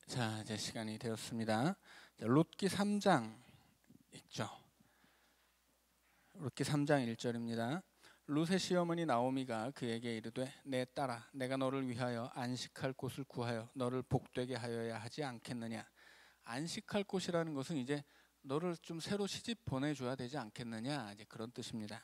자, 이제 시간이 되었습니다. 자, 룻기 3장 있죠. 룻기 3장 1절입니다. 룻의 시어머니 나오미가 그에게 이르되 내 딸아 내가 너를 위하여 안식할 곳을 구하여 너를 복되게 하여야 하지 않겠느냐. 안식할 곳이라는 것은 이제 너를 좀 새로 시집 보내줘야 되지 않겠느냐, 이제 그런 뜻입니다.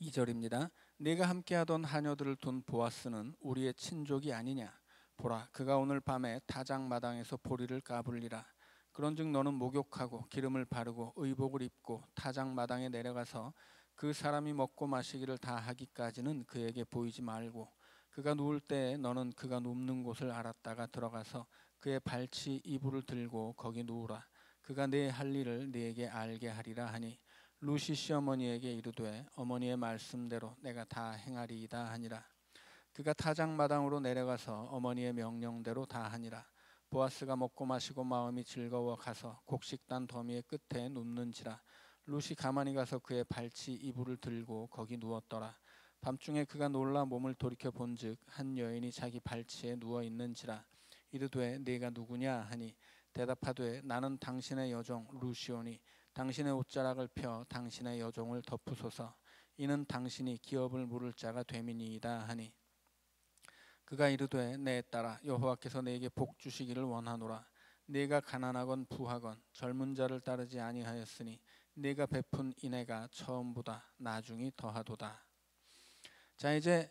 2절입니다. 네가 함께하던 하녀들을 둔 보아스는 우리의 친족이 아니냐. 보라, 그가 오늘 밤에 타작 마당에서 보리를 까불리라. 그런즉 너는 목욕하고 기름을 바르고 의복을 입고 타작 마당에 내려가서 그 사람이 먹고 마시기를 다 하기까지는 그에게 보이지 말고, 그가 누울 때에 너는 그가 눕는 곳을 알았다가 들어가서 그의 발치 이불을 들고 거기 누우라. 그가 네 할 일을 네게 알게 하리라 하니, 룻이 시어머니에게 이르되 어머니의 말씀대로 내가 다 행하리이다 하니라. 그가 타작마당으로 내려가서 어머니의 명령대로 다 하니라. 보아스가 먹고 마시고 마음이 즐거워 가서 곡식단 더미의 끝에 눕는지라. 룻이 가만히 가서 그의 발치 이불을 들고 거기 누웠더라. 밤중에 그가 놀라 몸을 돌이켜 본즉 한 여인이 자기 발치에 누워 있는지라. 이르되 네가 누구냐 하니 대답하되 나는 당신의 여종 룻이오니 당신의 옷자락을 펴 당신의 여종을 덮으소서. 이는 당신이 기업을 물을 자가 됨이니이다 하니, 그가 이르되 내 딸아 여호와께서 네게 복 주시기를 원하노라. 네가 가난하건 부하건 젊은 자를 따르지 아니하였으니 네가 베푼 인애가 처음보다 나중이 더하도다. 자, 이제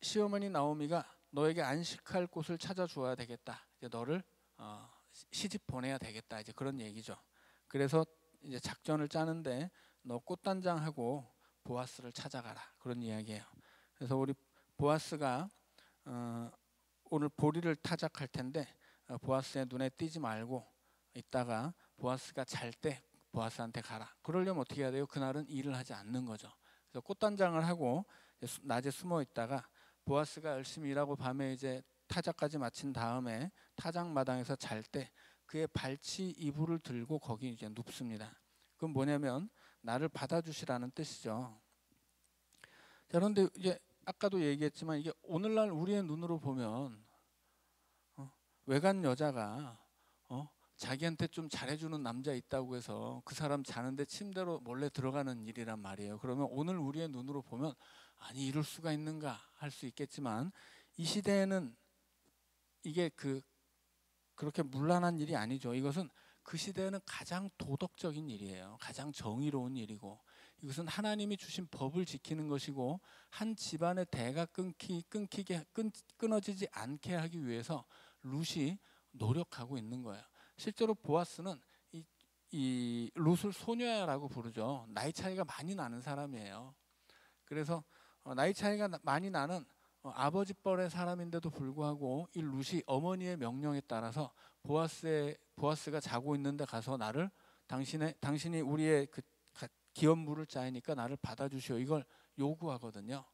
시어머니 나오미가 너에게 안식할 곳을 찾아주어야 되겠다. 이제 너를 시집 보내야 되겠다. 이제 그런 얘기죠. 그래서 이제 작전을 짜는데 너 꽃단장하고 보아스를 찾아가라. 그런 이야기예요. 그래서 우리 보아스가 오늘 보리를 타작할 텐데 보아스의 눈에 띄지 말고 있다가 보아스가 잘 때 보아스한테 가라. 그러려면 어떻게 해야 돼요? 그날은 일을 하지 않는 거죠. 그래서 꽃단장을 하고 낮에 숨어 있다가 보아스가 열심히 일하고 밤에 이제 타작까지 마친 다음에 타작 마당에서 잘 때 그의 발치 이불을 들고 거기 이제 눕습니다. 그건 뭐냐면 나를 받아주시라는 뜻이죠. 자, 그런데 이제 아까도 얘기했지만 이게 오늘날 우리의 눈으로 보면 외간 여자가 자기한테 좀 잘해주는 남자 있다고 해서 그 사람 자는데 침대로 몰래 들어가는 일이란 말이에요. 그러면 오늘 우리의 눈으로 보면 아니 이럴 수가 있는가 할 수 있겠지만 이 시대에는 이게 그렇게 문란한 일이 아니죠. 이것은 그 시대에는 가장 도덕적인 일이에요. 가장 정의로운 일이고, 이것은 하나님이 주신 법을 지키는 것이고 한 집안의 대가 끊어지지 않게 하기 위해서 룻이 노력하고 있는 거예요. 실제로 보아스는 이 룻을 소녀야라고 부르죠. 나이 차이가 많이 나는 사람이에요. 그래서 나이 차이가 많이 나는 아버지 뻘의 사람인데도 불구하고 이 룻이 어머니의 명령에 따라서 보아스가 자고 있는데 가서 나를 당신이 우리의 그 기업 물을 자이니까 나를 받아주시오, 이걸 요구하거든요.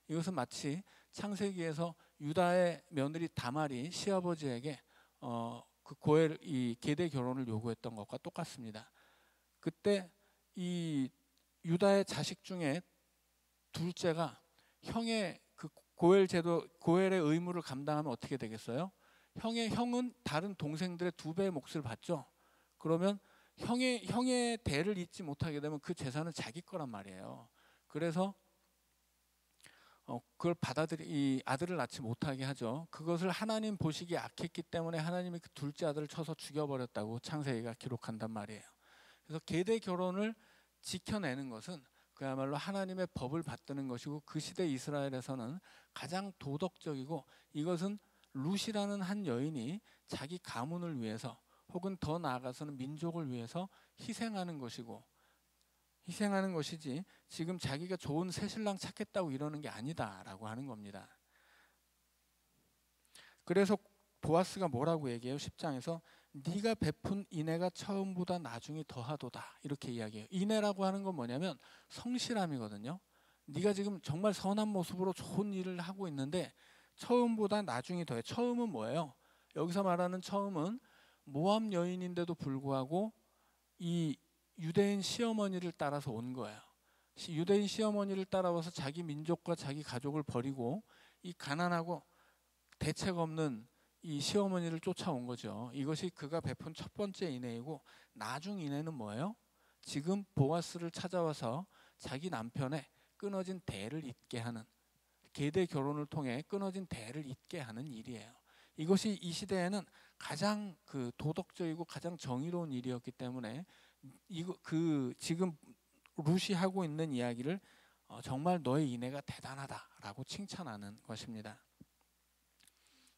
이것은 마치 창세기에서 유다의 며느리 다말이 시아버지에게 이 계대 결혼을 요구했던 것과 똑같습니다. 그때 이 유다의 자식 중에 둘째가 형의 그 고엘의 의무를 감당하면 어떻게 되겠어요? 형은 다른 동생들의 2배의 몫을 받죠. 그러면 형의 대를 잇지 못하게 되면 그 재산은 자기 거란 말이에요. 그래서 그걸 이 아들을 낳지 못하게 하죠. 그것을 하나님 보시기에 악했기 때문에 하나님이 그 둘째 아들을 쳐서 죽여버렸다고 창세기가 기록한단 말이에요. 그래서 계대 결혼을 지켜내는 것은 그야말로 하나님의 법을 받드는 것이고, 그 시대 이스라엘에서는 가장 도덕적이고, 이것은 룻이라는 한 여인이 자기 가문을 위해서 혹은 더 나아가서는 민족을 위해서 희생하는 것이지 지금 자기가 좋은 새신랑 찾겠다고 이러는 게 아니다라고 하는 겁니다. 그래서 보아스가 뭐라고 얘기해요? 10장에서 네가 베푼 인애가 처음보다 나중이 더하도다, 이렇게 이야기해요. 인애라고 하는 건 뭐냐면 성실함이거든요. 네가 지금 정말 선한 모습으로 좋은 일을 하고 있는데 처음보다 나중이 더해. 처음은 뭐예요? 여기서 말하는 처음은 모압 여인인데도 불구하고 이 유대인 시어머니를 따라서 온 거예요. 유대인 시어머니를 따라와서 자기 민족과 자기 가족을 버리고 이 가난하고 대책 없는 이 시어머니를 쫓아온 거죠. 이것이 그가 베푼 첫 번째 인애이고, 나중 인애는 뭐예요? 지금 보아스를 찾아와서 자기 남편의 끊어진 대를 잇게 하는, 계대 결혼을 통해 끊어진 대를 잇게 하는 일이에요. 이것이 이 시대에는 가장 그 도덕적이고 가장 정의로운 일이었기 때문에 지금 룻이 하고 있는 이야기를 정말 너의 인애가 대단하다라고 칭찬하는 것입니다.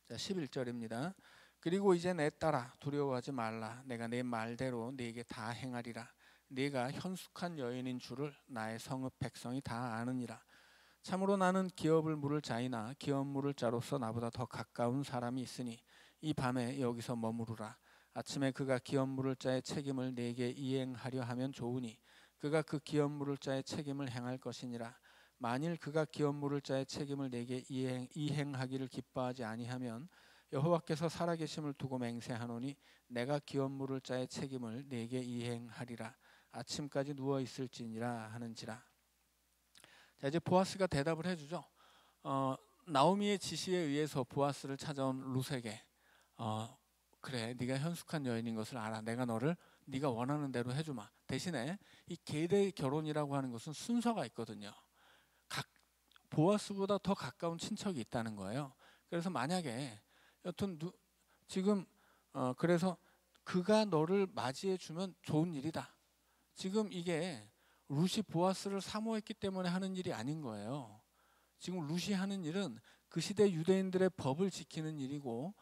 자, 11절입니다. 그리고 이제 내 딸아, 두려워하지 말라. 내가 내 말대로 네게 다 행하리라. 네가 현숙한 여인인 줄을 나의 성읍 백성이 다 아느니라. 참으로 나는 기업을 물을 자이나 기업 물을 자로서 나보다 더 가까운 사람이 있으니 이 밤에 여기서 머무르라. 아침에 그가 기업 물을 자의 책임을 네게 이행하려 하면 좋으니 그가 그 기업 물을 자의 책임을 행할 것이니라. 만일 그가 기업 물을 자의 책임을 네게 이행하기를 기뻐하지 아니하면 여호와께서 살아계심을 두고 맹세하노니 내가 기업 물을 자의 책임을 네게 이행하리라. 아침까지 누워 있을지니라 하는지라. 자, 이제 보아스가 대답을 해주죠. 나오미의 지시에 의해서 보아스를 찾아온 룻에게 그래, 네가 현숙한 여인인 것을 알아. 내가 너를 네가 원하는 대로 해주마. 대신에 이 계대 결혼이라고 하는 것은 순서가 있거든요. 보아스보다 더 가까운 친척이 있다는 거예요. 그래서 만약에 여튼 지금 그래서 그가 너를 맞이해 주면 좋은 일이다. 지금 이게 룻이 보아스를 사모했기 때문에 하는 일이 아닌 거예요. 지금 룻이 하는 일은 그 시대 유대인들의 법을 지키는 일이고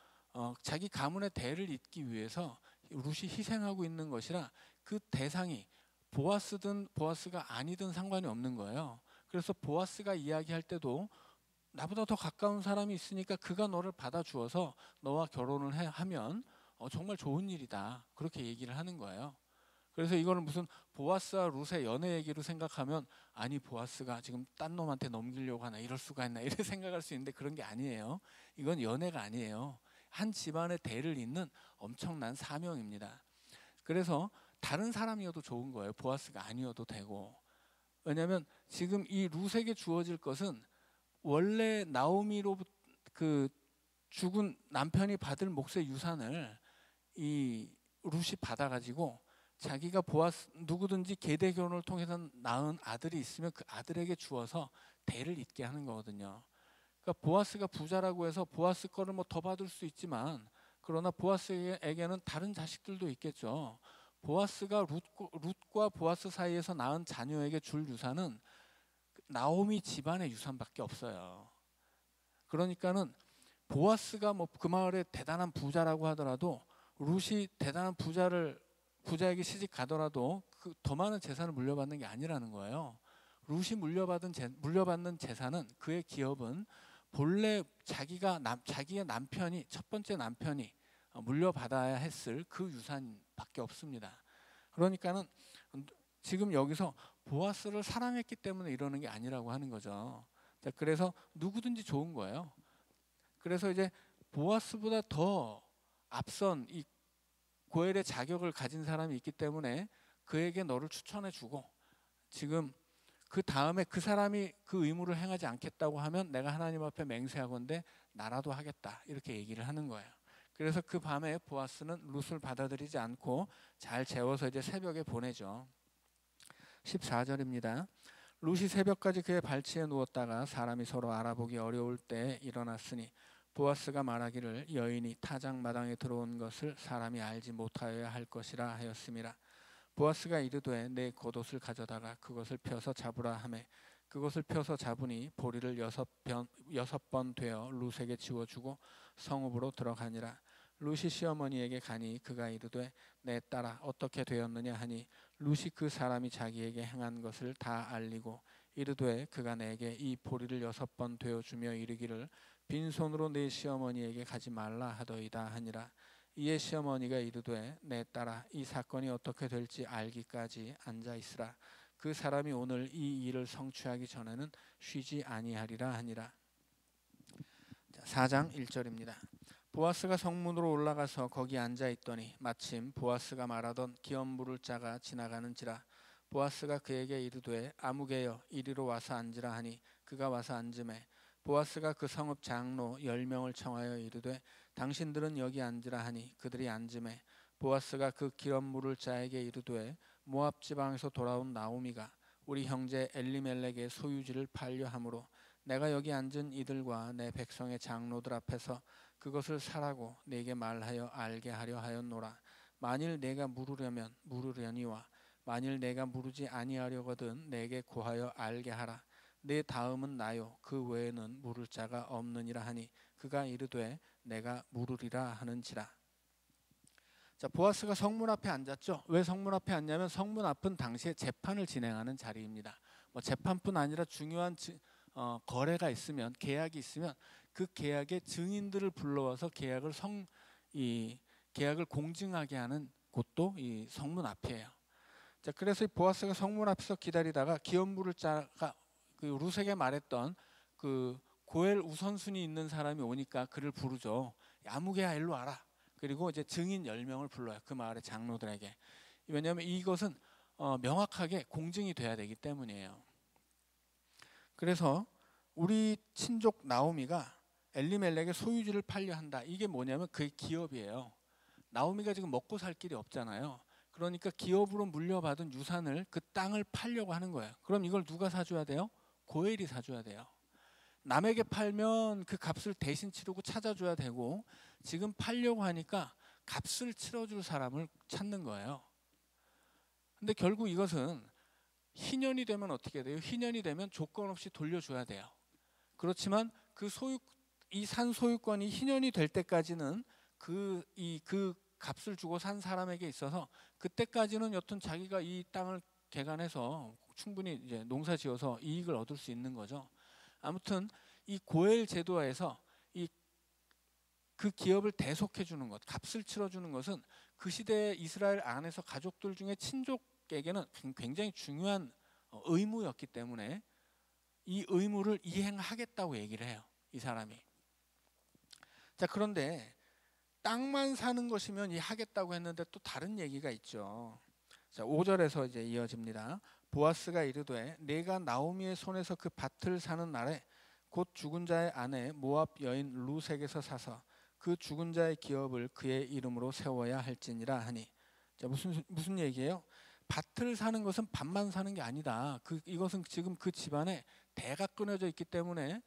자기 가문의 대를 잇기 위해서 룻이 희생하고 있는 것이라 그 대상이 보아스든 보아스가 아니든 상관이 없는 거예요. 그래서 보아스가 이야기할 때도 나보다 더 가까운 사람이 있으니까 그가 너를 받아주어서 너와 결혼을 하면 정말 좋은 일이다. 그렇게 얘기를 하는 거예요. 그래서 이거는 무슨 보아스와 룻의 연애 얘기로 생각하면 아니 보아스가 지금 딴 놈한테 넘기려고 하나 이럴 수가 있나 이렇게 생각할 수 있는데 그런 게 아니에요. 이건 연애가 아니에요. 한 집안의 대를 잇는 엄청난 사명입니다. 그래서 다른 사람이어도 좋은 거예요. 보아스가 아니어도 되고. 왜냐하면 지금 이 룻에게 주어질 것은 원래 나오미로부터 그 죽은 남편이 받을 몫의 유산을 이 룻이 받아가지고 자기가 보아스 누구든지 계대 결혼을 통해서 낳은 아들이 있으면 그 아들에게 주어서 대를 잇게 하는 거거든요. 그러니까 보아스가 부자라고 해서 보아스 거를 뭐 더 받을 수 있지만 그러나 보아스에게는 다른 자식들도 있겠죠. 보아스가 룻과 보아스 사이에서 낳은 자녀에게 줄 유산은 나오미 집안의 유산밖에 없어요. 그러니까는 보아스가 뭐 그 마을의 대단한 부자라고 하더라도 룻이 대단한 부자에게 시집 가더라도 그 더 많은 재산을 물려받는 게 아니라는 거예요. 룻이 물려받는 재산은 그의 기업은 본래 자기의 남편이 첫 번째 남편이 물려받아야 했을 그 유산밖에 없습니다. 그러니까는 지금 여기서 보아스를 사랑했기 때문에 이러는 게 아니라고 하는 거죠. 자, 그래서 누구든지 좋은 거예요. 그래서 이제 보아스보다 더 앞선 이 고엘의 자격을 가진 사람이 있기 때문에 그에게 너를 추천해 주고 지금 그 다음에 그 사람이 그 의무를 행하지 않겠다고 하면 내가 하나님 앞에 맹세하건대 나라도 하겠다 이렇게 얘기를 하는 거예요. 그래서 그 밤에 보아스는 룻을 받아들이지 않고 잘 재워서 이제 새벽에 보내죠. 14절입니다. 룻이 새벽까지 그의 발치에 누웠다가 사람이 서로 알아보기 어려울 때 일어났으니 보아스가 말하기를 여인이 타작 마당에 들어온 것을 사람이 알지 못하여야 할 것이라 하였음이라. 보아스가 이르되 내 겉옷을 가져다가 그것을 펴서 잡으라 하매 그것을 펴서 잡으니 보리를 6번 되어 룻에게 지워주고 성읍으로 들어가니라. 룻이 시어머니에게 가니 그가 이르되 내 딸아 어떻게 되었느냐 하니 룻이 그 사람이 자기에게 행한 것을 다 알리고 이르되 그가 내게 이 보리를 6번 되어주며 이르기를 빈손으로 내 시어머니에게 가지 말라 하더이다 하니라. 이에 시어머니가 이르되 내 딸아 이 사건이 어떻게 될지 알기까지 앉아 있으라. 그 사람이 오늘 이 일을 성취하기 전에는 쉬지 아니하리라 하니라. 4장 1절입니다. 보아스가 성문으로 올라가서 거기 앉아 있더니 마침 보아스가 말하던 기업 물을 자가 지나가는지라. 보아스가 그에게 이르되 아무개여 이리로 와서 앉으라 하니 그가 와서 앉으매 보아스가 그 성읍 장로 10명을 청하여 이르되 당신들은 여기 앉으라 하니 그들이 앉음에 보아스가 그 기업 물을 자에게 이르되 모압 지방에서 돌아온 나오미가 우리 형제 엘리멜렉의 소유지를 팔려 함으로 내가 여기 앉은 이들과 내 백성의 장로들 앞에서 그것을 사라고 네게 말하여 알게 하려 하였노라. 만일 내가 물으려면 물으려니와 만일 내가 물으지 아니하려거든 내게 고하여 알게 하라. 내 다음은 나요 그 외에는 물을 자가 없느니라 하니 그가 이르되 내가 물으리라 하는지라. 자, 보아스가 성문 앞에 앉았죠. 왜 성문 앞에 앉냐면 성문 앞은 당시에 재판을 진행하는 자리입니다. 뭐 재판뿐 아니라 중요한 거래가 있으면, 계약이 있으면 그 계약의 증인들을 불러와서 계약을 공증하게 하는 곳도 이 성문 앞이에요. 자, 그래서 보아스가 성문 앞에서 기다리다가 기업 물을 자가 그 루색에 말했던 그 고엘 우선순위 있는 사람이 오니까 그를 부르죠. 아무개야 일로 와라. 그리고 이제 증인 10명을 불러요. 그 마을의 장로들에게. 왜냐하면 이것은 명확하게 공증이 돼야 되기 때문이에요. 그래서 우리 친족 나오미가 엘리멜렉의 소유지를 팔려 한다. 이게 뭐냐면 그게 기업이에요. 나오미가 지금 먹고 살 길이 없잖아요. 그러니까 기업으로 물려받은 유산을, 그 땅을 팔려고 하는 거예요. 그럼 이걸 누가 사줘야 돼요? 고엘이 사줘야 돼요. 남에게 팔면 그 값을 대신 치르고 찾아줘야 되고, 지금 팔려고 하니까 값을 치러줄 사람을 찾는 거예요. 근데 결국 이것은 희년이 되면 어떻게 돼요? 희년이 되면 조건 없이 돌려줘야 돼요. 그렇지만 이 산 소유권이 희년이 될 때까지는 그 값을 주고 산 사람에게 있어서 그때까지는 여튼 자기가 이 땅을 개간해서 충분히 이제 농사지어서 이익을 얻을 수 있는 거죠. 아무튼 이 고엘 제도에서 그 기업을 대속해 주는 것, 값을 치러 주는 것은 그 시대 이스라엘 안에서 가족들 중에 친족에게는 굉장히 중요한 의무였기 때문에 이 의무를 이행하겠다고 얘기를 해요, 이 사람이. 자, 그런데 땅만 사는 것이면 하겠다고 했는데 또 다른 얘기가 있죠. 자, 5절에서 이제 이어집니다. 보아스가 이르되 내가 나오미의 손에서 그 밭을 사는 날에 곧 죽은 자의 아내 모압 여인 루색에서 사서 그 죽은 자의 기업을 그의 이름으로 세워야 할지니라 하니. 자, 무슨 얘기예요? 밭을 사는 것은 밭만 사는 게 아니다. 이것은 지금 그 집안에 대가 끊어져 있기 때문에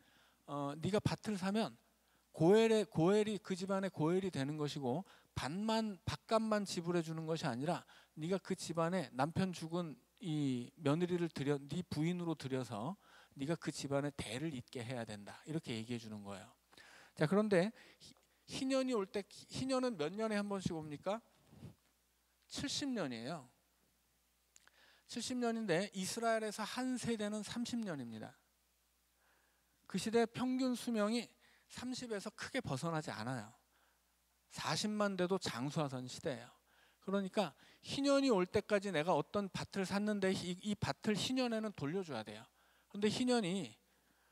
네가 밭을 사면 고엘이 그 집안의 고엘이 되는 것이고, 밭값만 지불해 주는 것이 아니라 네가 그 집안에 남편 죽은 이 며느리를 네 부인으로 들여서 네가 그 집안의 대를 잇게 해야 된다. 이렇게 얘기해 주는 거예요. 자, 그런데 희년이 올 때, 희년은 몇 년에 한 번씩 옵니까? 70년이에요. 70년인데 이스라엘에서 한 세대는 30년입니다. 그 시대 평균 수명이 30에서 크게 벗어나지 않아요. 40만 돼도 장수하던 시대예요. 그러니까 희년이 올 때까지 내가 어떤 밭을 샀는데 이 밭을 희년에는 돌려줘야 돼요. 그런데 희년이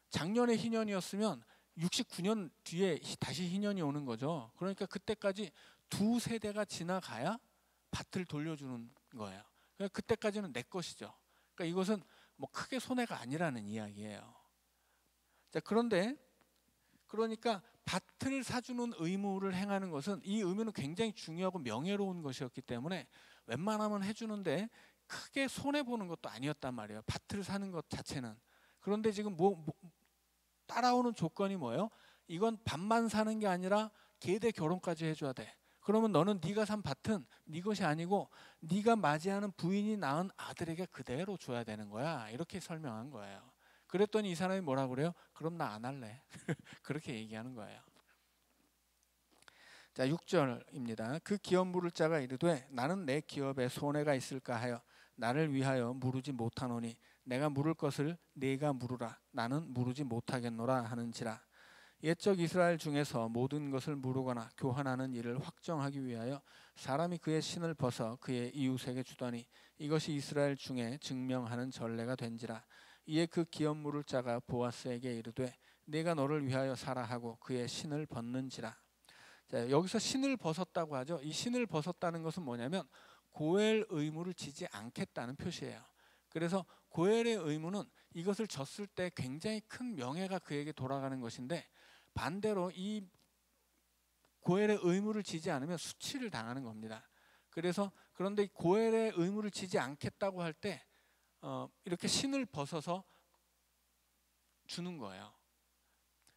작년에 희년이었으면 69년 뒤에 다시 희년이 오는 거죠. 그러니까 그때까지 두 세대가 지나가야 밭을 돌려주는 거예요. 그러니까 그때까지는 내 것이죠. 그러니까 이것은 뭐 크게 손해가 아니라는 이야기예요. 자, 그러니까 밭을 사주는 의무를 행하는 것은, 이 의무는 굉장히 중요하고 명예로운 것이었기 때문에 웬만하면 해주는데 크게 손해보는 것도 아니었단 말이에요, 밭을 사는 것 자체는. 그런데 지금 따라오는 조건이 뭐예요? 이건 밭만 사는 게 아니라 계대 결혼까지 해줘야 돼. 그러면 너는 네가 산 밭은 네 것이 아니고 네가 맞이하는 부인이 낳은 아들에게 그대로 줘야 되는 거야. 이렇게 설명한 거예요. 그랬더니 이 사람이 뭐라고 그래요? 그럼 나 안 할래. 그렇게 얘기하는 거예요. 자, 6절입니다. 그 기업 물을 자가 이르되 나는 내 기업에 손해가 있을까 하여 나를 위하여 물으지 못하노니 내가 물을 것을 네가 물으라. 나는 물으지 못하겠노라 하는지라. 옛적 이스라엘 중에서 모든 것을 물으거나 교환하는 일을 확정하기 위하여 사람이 그의 신을 벗어 그의 이웃에게 주더니 이것이 이스라엘 중에 증명하는 전례가 된지라. 이에 그 기업 물을 자가 보아스에게 이르되 내가 너를 위하여 사라 하고 그의 신을 벗는지라. 자, 여기서 신을 벗었다고 하죠. 이 신을 벗었다는 것은 뭐냐면 고엘 의무를 지지 않겠다는 표시예요. 그래서 고엘의 의무는 이것을 졌을 때 굉장히 큰 명예가 그에게 돌아가는 것인데, 반대로 이 고엘의 의무를 지지 않으면 수치를 당하는 겁니다. 그래서 그런데 고엘의 의무를 지지 않겠다고 할 때 이렇게 신을 벗어서 주는 거예요.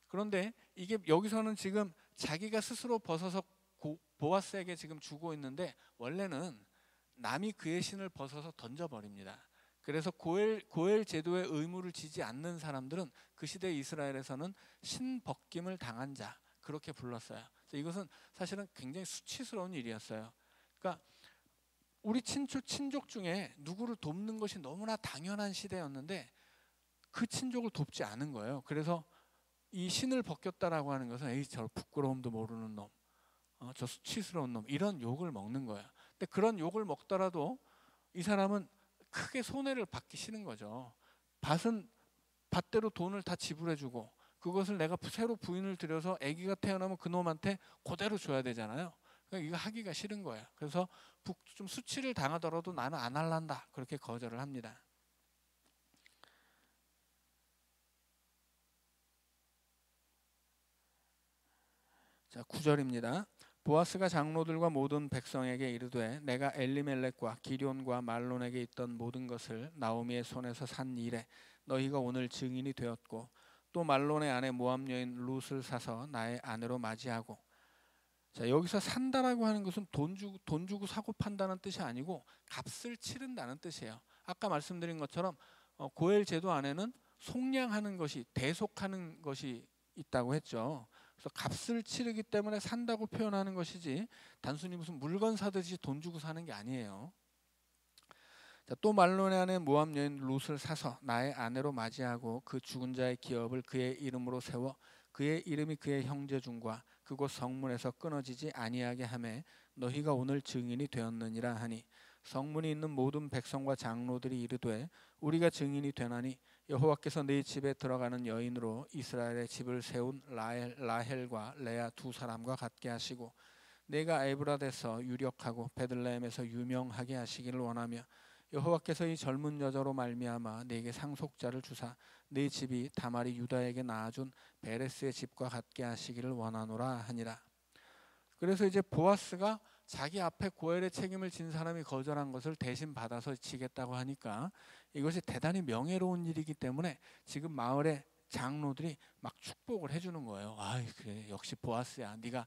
그런데 이게 여기서는 지금 자기가 스스로 벗어서 보아스에게 지금 주고 있는데, 원래는 남이 그의 신을 벗어서 던져버립니다. 그래서 고엘 제도의 의무를 지지 않는 사람들은 그 시대 이스라엘에서는 신 벗김을 당한 자, 그렇게 불렀어요. 이것은 사실은 굉장히 수치스러운 일이었어요. 그러니까 우리 친족 중에 누구를 돕는 것이 너무나 당연한 시대였는데 그 친족을 돕지 않은 거예요. 그래서 이 신을 벗겼다라고 하는 것은 에이 저 부끄러움도 모르는 놈, 저 수치스러운 놈, 이런 욕을 먹는 거예요. 근데 그런 욕을 먹더라도 이 사람은 크게 손해를 받기 싫은 거죠. 밭대로 돈을 다 지불해주고 그것을 내가 새로 부인을 들여서 아기가 태어나면 그 놈한테 그대로 줘야 되잖아요. 그러니까 이거 하기가 싫은 거예요. 그래서 좀 수치를 당하더라도 나는 안 할란다, 그렇게 거절을 합니다. 자, 9절입니다. 보아스가 장로들과 모든 백성에게 이르되 내가 엘리멜렉과 기럨과 말론에게 있던 모든 것을 나오미의 손에서 산 일에 너희가 오늘 증인이 되었고, 또 말론의 아내 모압 여인 룻을 사서 나의 아내로 맞이하고. 자, 여기서 산다라고 하는 것은 돈 주고 사고 판다는 뜻이 아니고 값을 치른다는 뜻이에요. 아까 말씀드린 것처럼 고엘 제도 안에는 속량하는 것이, 대속하는 것이 있다고 했죠. 그래서 값을 치르기 때문에 산다고 표현하는 것이지 단순히 무슨 물건 사듯이 돈 주고 사는 게 아니에요. 자, 또 말론의 아내 모압 여인 룻을 사서 나의 아내로 맞이하고 그 죽은 자의 기업을 그의 이름으로 세워 그의 이름이 그의 형제 중과 그곳 성문에서 끊어지지 아니하게 하매 너희가 오늘 증인이 되었느니라 하니, 성문이 있는 모든 백성과 장로들이 이르되 우리가 증인이 되나니 여호와께서 네 집에 들어가는 여인으로 이스라엘의 집을 세운 라헬과 레아 두 사람과 같게 하시고 내가 에브라데서 유력하고 베들레헴에서 유명하게 하시기를 원하며 여호와께서 이 젊은 여자로 말미암아 네게 상속자를 주사 네 집이 다말이 유다에게 낳아준 베레스의 집과 같게 하시기를 원하노라 하니라. 그래서 이제 보아스가 자기 앞에 고엘의 책임을 진 사람이 거절한 것을 대신 받아서 지겠다고 하니까 이것이 대단히 명예로운 일이기 때문에 지금 마을의 장로들이 막 축복을 해주는 거예요. 아이 그래, 역시 보아스야. 네가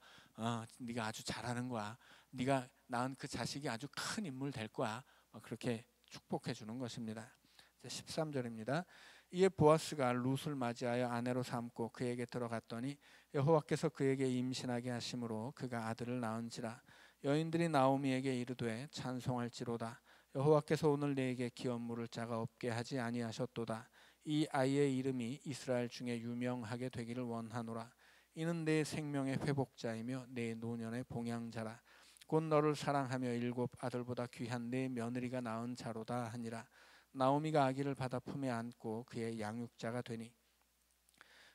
아주 잘하는 거야. 네가 낳은 그 자식이 아주 큰 인물 될 거야. 그렇게 축복해 주는 것입니다. 13절입니다. 이에 보아스가 룻을 맞이하여 아내로 삼고 그에게 들어갔더니 여호와께서 그에게 임신하게 하심으로 그가 아들을 낳은지라. 여인들이 나오미에게 이르되 찬송할지로다. 여호와께서 오늘 네게 기업 물을 자가 없게 하지 아니하셨도다. 이 아이의 이름이 이스라엘 중에 유명하게 되기를 원하노라. 이는 내 생명의 회복자이며 내 노년의 봉양자라. 곧 너를 사랑하며 7 아들보다 귀한 네 며느리가 낳은 자로다 하니라. 나오미가 아기를 받아 품에 안고 그의 양육자가 되니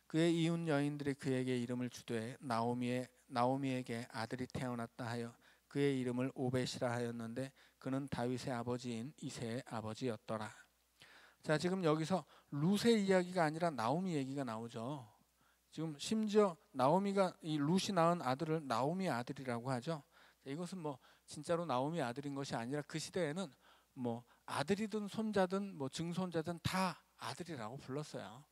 그의 이웃 여인들이 그에게 이름을 주되 나오미에게 아들이 태어났다 하여 그의 이름을 오벳이라 하였는데 그는 다윗의 아버지인 이새의 아버지였더라. 자, 지금 여기서 룻의 이야기가 아니라 나오미 얘기가 나오죠. 지금 심지어 나오미가 이 룻이 낳은 아들을 나오미의 아들이라고 하죠. 이것은 뭐 진짜로 나오미 아들인 것이 아니라 그 시대에는 뭐 아들이든 손자든 뭐 증손자든 다 아들이라고 불렀어요.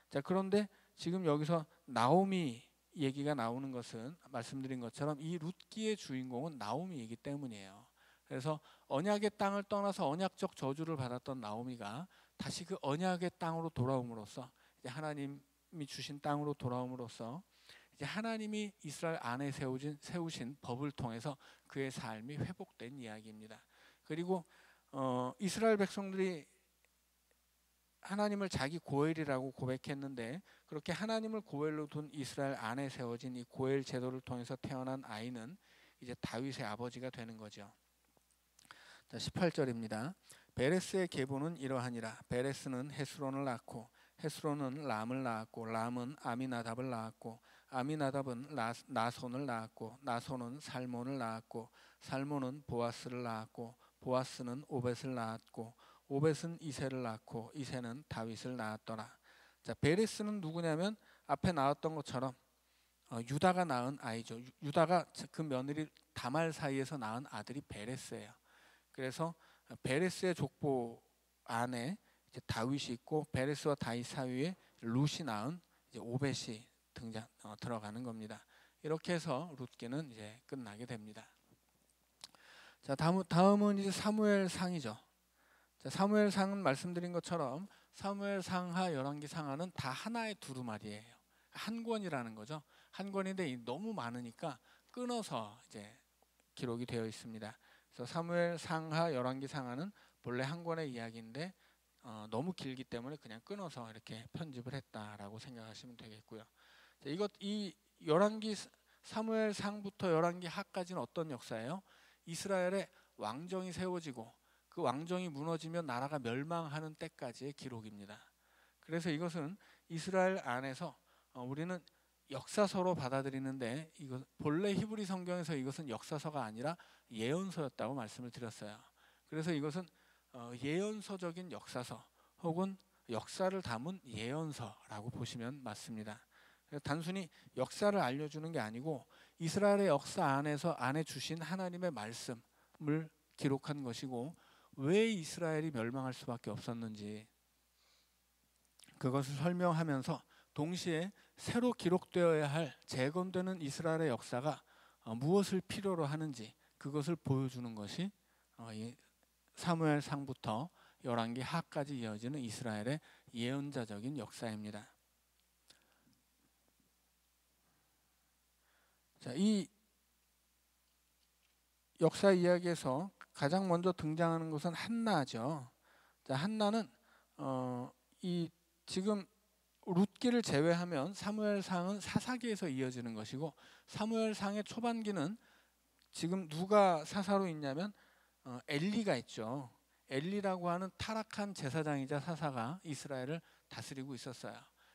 자, 그런데 지금 여기서 나오미 얘기가 나오는 것은 말씀드린 것처럼 이 룻기의 주인공은 나오미이기 때문이에요. 그래서 언약의 땅을 떠나서 언약적 저주를 받았던 나오미가 다시 그 언약의 땅으로 돌아옴으로써 이제 하나님이 주신 땅으로 돌아옴으로써 이제 하나님이 이스라엘 안에 세우신 법을 통해서 그의 삶이 회복된 이야기입니다. 그리고 이스라엘 백성들이 하나님을 자기 고엘이라고 고백했는데 그렇게 하나님을 고엘로 둔 이스라엘 안에 세워진 이 고엘 제도를 통해서 태어난 아이는 이제 다윗의 아버지가 되는 거죠. 자, 18절입니다. 베레스의 계보는 이러하니라. 베레스는 헤스론을 낳고 헤스론은 람을 낳았고 람은 아미나답을 낳았고 아미나답은 나손을 낳았고 나손은 살몬을 낳았고 살몬은 보아스를 낳았고 보아스는 오벳을 낳았고 오벳은 이새를 낳고 이새는 다윗을 낳았더라. 자, 베레스는 누구냐면 앞에 나왔던 것처럼 유다가 낳은 아이죠. 유다가 그 며느리 다말 사이에서 낳은 아들이 베레스예요. 그래서 베레스의 족보 안에 이제 다윗이 있고 베레스와 다윗 사이에 룻이 낳은 이제 오벳이 들어가는 겁니다. 이렇게 해서 룻기는 이제 끝나게 됩니다. 자, 다음은 이제 사무엘상이죠. 자, 사무엘상은 말씀드린 것처럼 사무엘상하 열왕기상하는 다 하나의 두루마리예요. 한 권이라는 거죠. 한 권인데 너무 많으니까 끊어서 이제 기록이 되어 있습니다. 그래서 사무엘상하 열왕기상하는 본래 한 권의 이야기인데 너무 길기 때문에 그냥 끊어서 이렇게 편집을 했다라고 생각하시면 되겠고요. 자, 이 열왕기 사무엘상부터 열왕기하까지는 어떤 역사예요? 이스라엘의 왕정이 세워지고 그 왕정이 무너지면 나라가 멸망하는 때까지의 기록입니다. 그래서 이것은 이스라엘 안에서 우리는 역사서로 받아들이는데 이것 본래 히브리 성경에서 이것은 역사서가 아니라 예언서였다고 말씀을 드렸어요. 그래서 이것은 예언서적인 역사서 혹은 역사를 담은 예언서라고 보시면 맞습니다. 단순히 역사를 알려주는 게 아니고 이스라엘의 역사 안에 주신 하나님의 말씀을 기록한 것이고 왜 이스라엘이 멸망할 수밖에 없었는지 그것을 설명하면서 동시에 새로 기록되어야 할 재건되는 이스라엘의 역사가 무엇을 필요로 하는지 그것을 보여주는 것이 이 사무엘상부터 열왕기하까지 이어지는 이스라엘의 예언자적인 역사입니다. 자, 이 역사 이야기에서 가장 먼저 등장하는 것은 한나죠. 자, 한나는 이 지금 룻기를 제외하면 사무엘상은 사사기에서 이어지는 것이고 사무엘상의 초반기는 지금 누가 사사로 있냐면 엘리가 있죠. 엘리라고 하는 타락한 제사장이자 사사가 이스라엘을 다스리고 있었어요.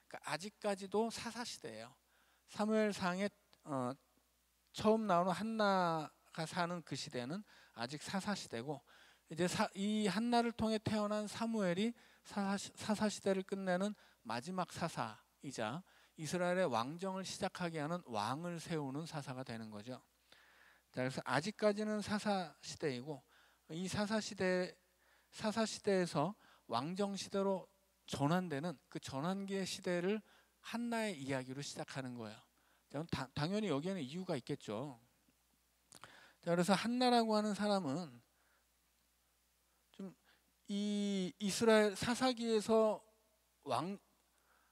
그러니까 아직까지도 사사 시대예요. 사무엘상에 처음 나오는 한나가 사는 그 시대는 아직 사사 시대고 이제 이 한나를 통해 태어난 사무엘이 사사 시대를 끝내는 마지막 사사이자 이스라엘의 왕정을 시작하게 하는 왕을 세우는 사사가 되는 거죠. 자, 그래서 아직까지는 사사 시대이고 이 사사 시대에서 왕정 시대로 전환되는 그 전환기의 시대를 한나의 이야기로 시작하는 거예요. 당연히 여기에는 이유가 있겠죠. 자, 그래서 한나라고 하는 사람은 좀 이 이스라엘 사사기에서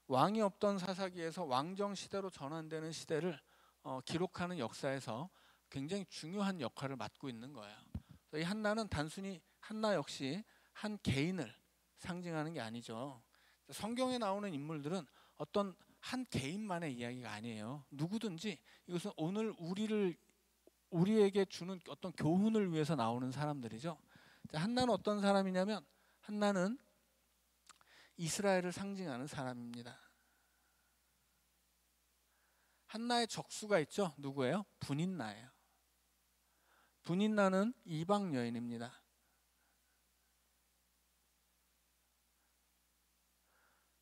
왕이 없던 사사기에서 왕정 시대로 전환되는 시대를 기록하는 역사에서 굉장히 중요한 역할을 맡고 있는 거예요. 이 한나는 단순히 한나 역시 한 개인을 상징하는 게 아니죠. 성경에 나오는 인물들은 어떤 한 개인만의 이야기가 아니에요. 누구든지 이것은 오늘 우리에게 주는 어떤 교훈을 위해서 나오는 사람들이죠. 한나는 어떤 사람이냐면 한나는 이스라엘을 상징하는 사람입니다. 한나의 적수가 있죠. 누구예요? 분인나예요. 분인나는 이방 여인입니다.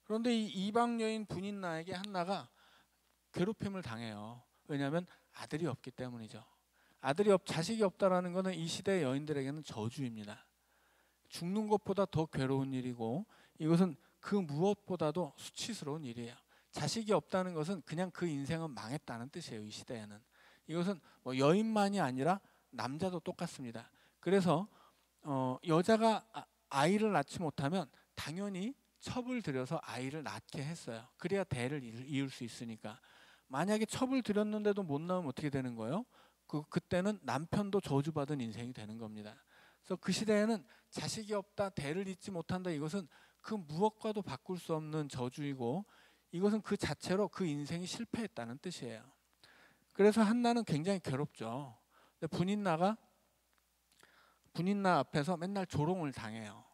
그런데 이 이방 여인 분인나에게 한나가 괴롭힘을 당해요. 왜냐하면 아들이 없기 때문이죠. 자식이 없다라는 것은 이 시대의 여인들에게는 저주입니다. 죽는 것보다 더 괴로운 일이고 이것은 그 무엇보다도 수치스러운 일이에요. 자식이 없다는 것은 그냥 그 인생은 망했다는 뜻이에요. 이 시대에는. 이것은 뭐 여인만이 아니라 남자도 똑같습니다. 그래서 여자가 아이를 낳지 못하면 당연히 첩을 들여서 아이를 낳게 했어요. 그래야 대를 이을 수 있으니까. 만약에 첩을 들였는데도 못 낳으면 어떻게 되는 거예요? 그때는 남편도 저주받은 인생이 되는 겁니다. 그래서 그 시대에는 자식이 없다, 대를 잇지 못한다, 이것은 그 무엇과도 바꿀 수 없는 저주이고 이것은 그 자체로 그 인생이 실패했다는 뜻이에요. 그래서 한나는 굉장히 괴롭죠. 분인나 앞에서 맨날 조롱을 당해요.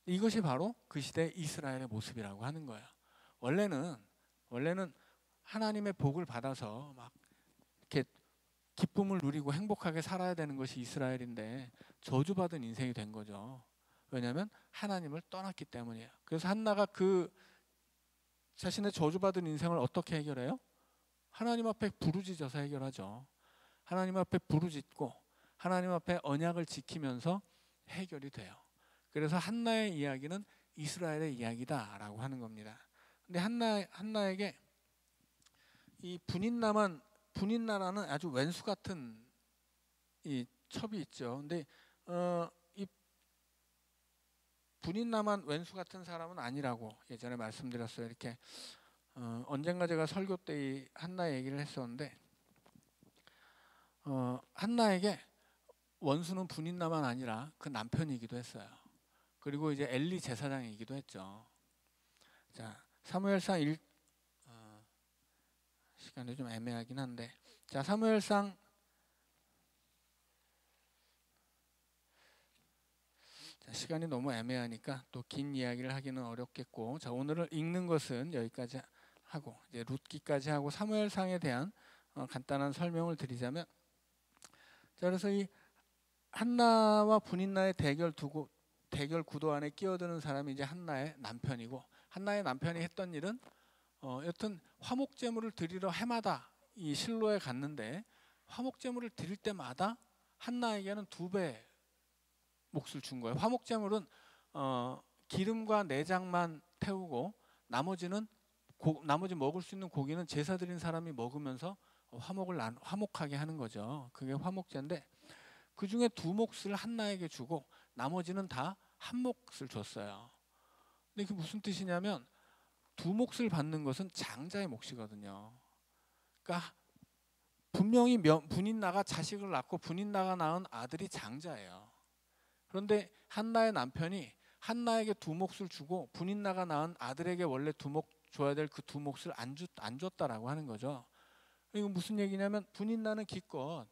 이것이 바로 그 시대 이스라엘의 모습이라고 하는 거예요. 원래는 하나님의 복을 받아서 막 이렇게 기쁨을 누리고 행복하게 살아야 되는 것이 이스라엘인데 저주받은 인생이 된 거죠. 왜냐하면 하나님을 떠났기 때문이에요. 그래서 한나가 그 자신의 저주받은 인생을 어떻게 해결해요? 하나님 앞에 부르짖어서 해결하죠. 하나님 앞에 부르짖고 하나님 앞에 언약을 지키면서 해결이 돼요. 그래서 한나의 이야기는 이스라엘의 이야기다라고 하는 겁니다. 근데 한나에게 이 분인나라는 아주 왼수 같은 이 첩이 있죠. 근데 이 분인나만 왼수 같은 사람은 아니라고 예전에 말씀드렸어요. 이렇게 언젠가 제가 설교 때 이 한나 얘기를 했었는데 한나에게 원수는 분인나만 아니라 그 남편이기도 했어요. 그리고 이제 엘리 제사장이기도 했죠. 자, 사무엘상 시간이 좀 애매하긴 한데, 자, 사무엘상 시간이 너무 애매하니까 또 긴 이야기를 하기는 어렵겠고, 자, 오늘을 읽는 것은 여기까지 하고 이제 룻기까지 하고 사무엘상에 대한 간단한 설명을 드리자면, 자, 그래서 이 한나와 분인나의 대결 구도 안에 끼어드는 사람이 이제 한나의 남편이고, 한나의 남편이 했던 일은 여튼 화목제물을 드리러 해마다 이 실로에 갔는데 화목제물을 드릴 때마다 한나에게는 2배 몫을 준 거예요. 화목제물은 기름과 내장만 태우고 나머지 먹을 수 있는 고기는 제사 드린 사람이 먹으면서 화목하게 하는 거죠. 그게 화목제인데 그 중에 2몫을 한나에게 주고 나머지는 다 한 몫을 줬어요. 근데 그게 무슨 뜻이냐면 2몫을 받는 것은 장자의 몫이거든요. 그러니까 분명히 분인나가 자식을 낳고 분인나가 낳은 아들이 장자예요. 그런데 한나의 남편이 한나에게 2몫을 주고 분인나가 낳은 아들에게 원래 2몫 줘야 될 그 2몫을 안 줬다라고 하는 거죠. 이거 무슨 얘기냐면 분인나는 기껏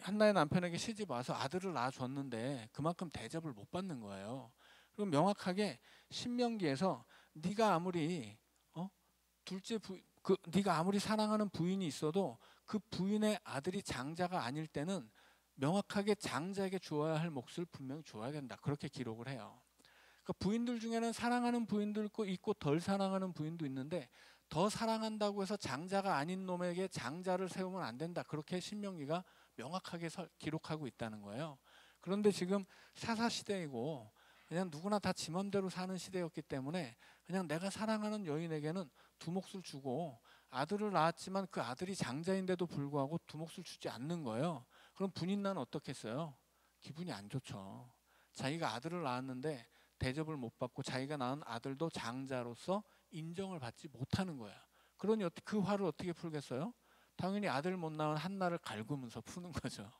한나의 남편에게 시집 와서 아들을 낳아줬는데 그만큼 대접을 못 받는 거예요. 그리고 명확하게 신명기에서 네가 아무리 네가 아무리 사랑하는 부인이 있어도 그 부인의 아들이 장자가 아닐 때는 명확하게 장자에게 주어야 할 몫을 분명히 줘야 된다. 그렇게 기록을 해요. 그러니까 부인들 중에는 사랑하는 부인도 있고 덜 사랑하는 부인도 있는데 더 사랑한다고 해서 장자가 아닌 놈에게 장자를 세우면 안 된다. 그렇게 신명기가 명확하게 기록하고 있다는 거예요. 그런데 지금 사사시대이고 그냥 누구나 다 지 맘대로 사는 시대였기 때문에 그냥 내가 사랑하는 여인에게는 2몫을 주고 아들을 낳았지만 그 아들이 장자인데도 불구하고 2몫을 주지 않는 거예요. 그럼 분인나는 어떻겠어요? 기분이 안 좋죠. 자기가 아들을 낳았는데 대접을 못 받고 자기가 낳은 아들도 장자로서 인정을 받지 못하는 거예요. 그러니 그 화를 어떻게 풀겠어요? 당연히 아들 못 낳은 한나를 갈구면서 푸는 거죠.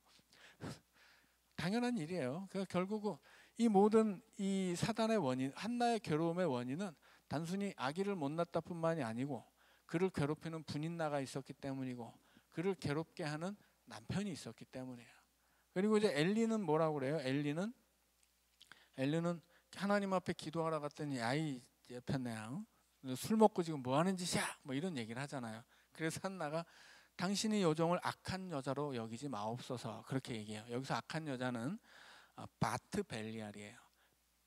당연한 일이에요. 그러니까 결국은 이 모든 이 사단의 원인, 한나의 괴로움의 원인은 단순히 아기를 못 낳았다 뿐만이 아니고 그를 괴롭히는 분인나가 있었기 때문이고 그를 괴롭게 하는 남편이 있었기 때문이에요. 그리고 이제 엘리는 뭐라고 그래요? 엘리는 하나님 앞에 기도하러 갔더니 아이 편네야 술 먹고 지금 뭐 하는 짓이야? 뭐 이런 얘기를 하잖아요. 그래서 한나가 당신의 여종을 악한 여자로 여기지 마옵소서 그렇게 얘기해요. 여기서 악한 여자는 바트 벨리알이에요.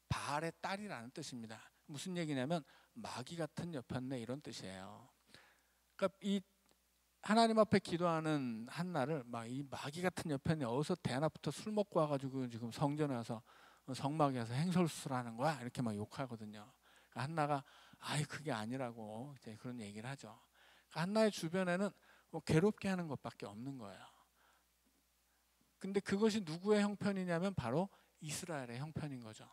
바알의 딸이라는 뜻입니다. 무슨 얘기냐면 마귀 같은 여편네 이런 뜻이에요. 그러니까 이 하나님 앞에 기도하는 한나를 이 마귀 같은 여편네 어디서 대낮부터 술 먹고 와가지고 지금 성전에 와서 성막에서 행설수술하는 거야 이렇게 막 욕하거든요. 그러니까 한나가 그게 아니라고 이제 그런 얘기를 하죠. 그러니까 한나의 주변에는 괴롭게 하는 것밖에 없는 거예요. 근데 그것이 누구의 형편이냐면 바로 이스라엘의 형편인 거죠.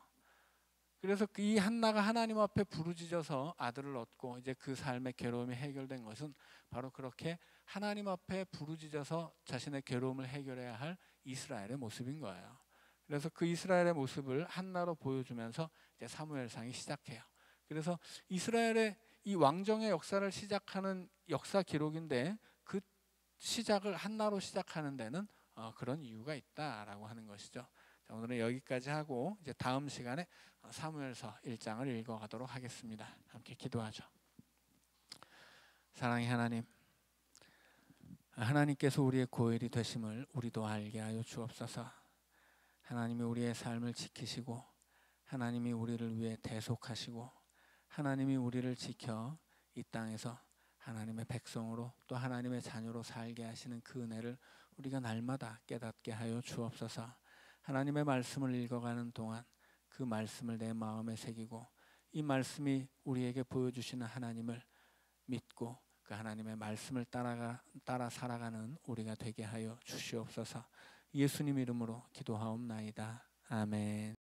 그래서 이 한나가 하나님 앞에 부르짖어서 아들을 얻고 이제 그 삶의 괴로움이 해결된 것은 바로 그렇게 하나님 앞에 부르짖어서 자신의 괴로움을 해결해야 할 이스라엘의 모습인 거예요. 그래서 그 이스라엘의 모습을 한나로 보여주면서 이제 사무엘상이 시작해요. 그래서 이스라엘의 이 왕정의 역사를 시작하는 역사 기록인데 그 시작을 한나로 시작하는 데는 그런 이유가 있다라고 하는 것이죠. 자, 오늘은 여기까지 하고 이제 다음 시간에 사무엘서 1장을 읽어가도록 하겠습니다. 함께 기도하죠. 사랑의 하나님, 하나님께서 우리의 고엘이 되심을 우리도 알게 하여 주옵소서. 하나님이 우리의 삶을 지키시고 하나님이 우리를 위해 대속하시고 하나님이 우리를 지켜 이 땅에서 하나님의 백성으로 또 하나님의 자녀로 살게 하시는 그 은혜를 우리가 날마다 깨닫게 하여 주옵소서. 하나님의 말씀을 읽어가는 동안 그 말씀을 내 마음에 새기고 이 말씀이 우리에게 보여주시는 하나님을 믿고 그 하나님의 말씀을 따라 살아가는 우리가 되게 하여 주시옵소서. 예수님 이름으로 기도하옵나이다. 아멘.